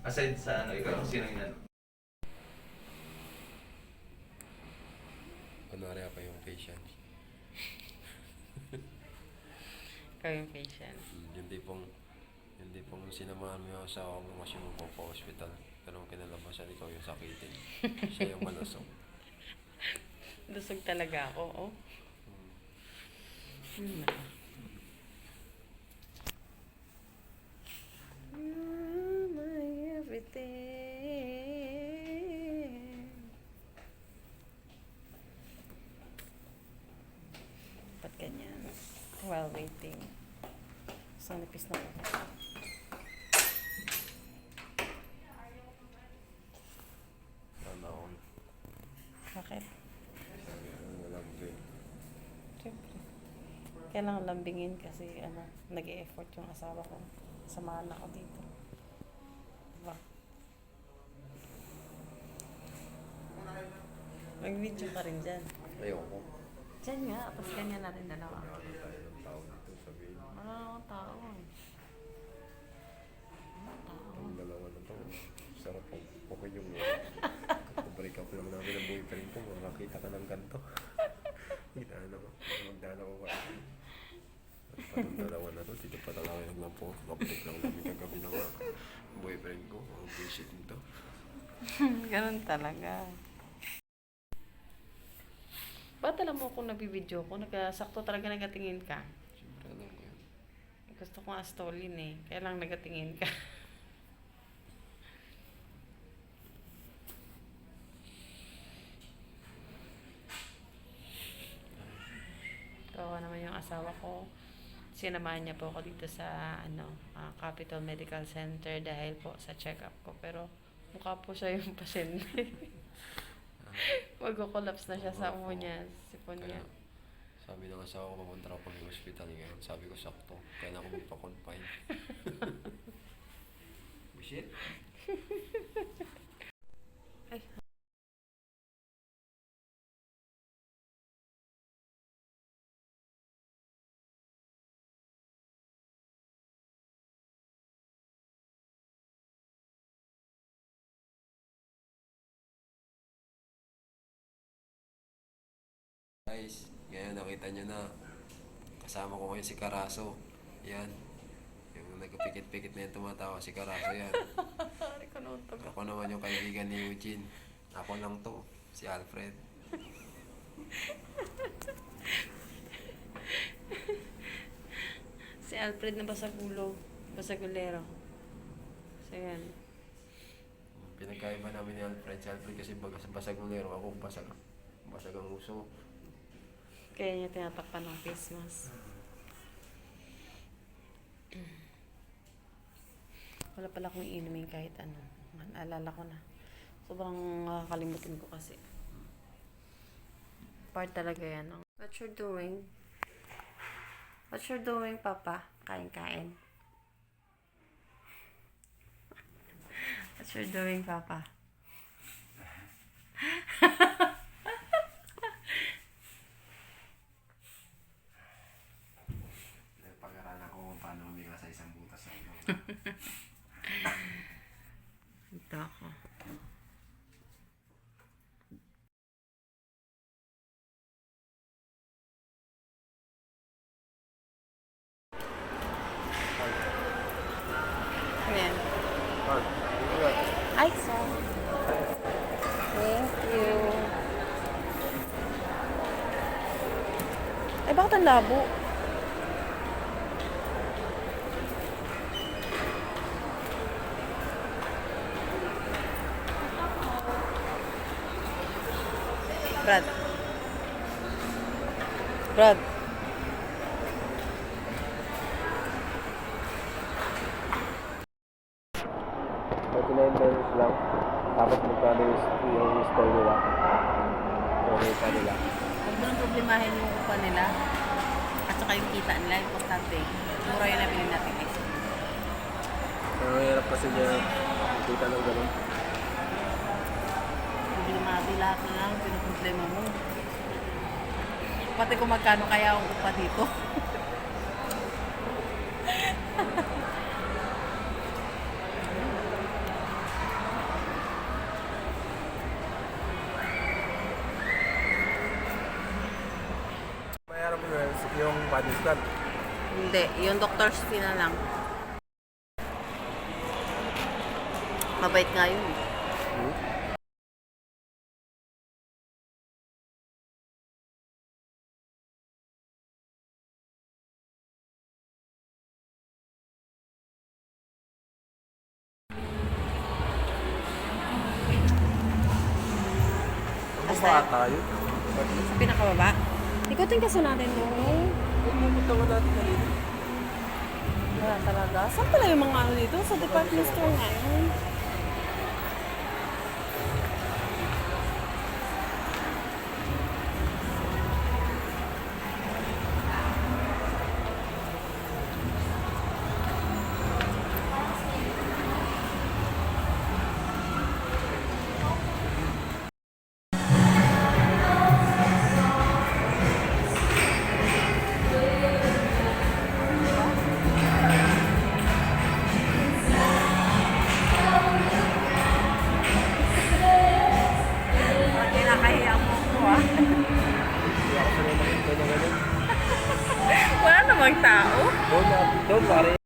Aside sa ano, ikaw, sino yung ano? Kunwari ako yung patient. Ikaw yung patient. Yung tipong sinamahan mo yung asawa mo kasi mo pa hospital. Pero kinalabasan ikaw yung sakitin. Siya yung malusog. Lusog talaga ako, oh. Hmm. You're my everything. Ba't ganyan? While waiting. So, nipis na ako. Nanaon. Bakit? Malambing. Siyempre. Kailangan lambingin kasi nag-e-effort yung asawa ko. Samahan ako dito. Diba? Mag-video ka rin dyan. Ayoko. Dyan nga, tapos ganyan natin dalawa. Ano tayo ng tao dito sabihin. Wala akong tao. Ang dalawa na to. Sarap ang okay yung break up lang namin ng boyfriend ko. Makakita ka ng ganito. Magdala ko ka. Parang dalawa na to. Dito pa talaga naglampo. Kapit lang namin kagabi ng boyfriend ko. Ang visit nito. Ganun talaga. Ba't alam mo kung nabibidyo ko? Sakto talaga nagatingin ka. Siyempre alam ko yun. Gusto ko nga stolin eh. Kaya lang nagatingin ka. Kawawa naman yung asawa ko. sinamahan niya po ako dito sa Capital Medical Center dahil po sa check-up ko. Pero mukha po siya yung pasyente. Magko-collapse na siya sa umo niya, sipon niya. Sabi ng asawa ko, papunta ako ng hospital ngayon. Sabi ko, sakto. Kaya na ako magpa-confine. Bullshit. Ay. Guys, ngayon nakita nyo na. Kasama ko ngayon si Carazo. Yan. Yung nagpikit-pikit na yan tumatawa si Carazo yan. Ako naman yung kaibigan ni Eugene. Ako lang to. Si Alfred. Si Alfred na basagulo. Basagulero. So, yan. Pinagkaiba namin ni Alfred. Si Alfred kasi basagulero. Ako basag ang uso. Kaya niya tinatakpan ng face mask. Wala pala akong inumin kahit ano. Naalala ko na. Sobrang nakakalimutin ko kasi. Part talaga yan. What you're doing? What you're doing, Papa? Kain-kain. What you're doing, Papa? Pag-aralan ko kung paano humiga sa isang butas ng ilong. Ito ako. Ayan. Ay, sorry. Thank you. Ay, bakit ang labo? Brad. Brad. 39 pesos lang. Tapos magkano yung store nila. Yung upa nila. Huwag mo nang problemahin yung upa nila. At saka yung kita nila. Importante. Mura yun na bilhin natin guys. Ang hirap kasi niya makita ng ganun. Hindi naman lahat na lang. Pinaproblema mo. Pati kung magkano kaya ang upa dito. Mayroon mo yung body scan. Hindi. Yung doctor's fee na lang. Mabait nga yun. Ano ba tayo? Sa pinakababa. Ikutin kasi natin doon. Pumunta ko natin kanina. Wala talaga. Saan pala yung mga ano dito? Sa department store nga yun. Kinakahiya mo ko ah. Hindi ako sanay makita na ganun. Wala namang tao. Doon pare.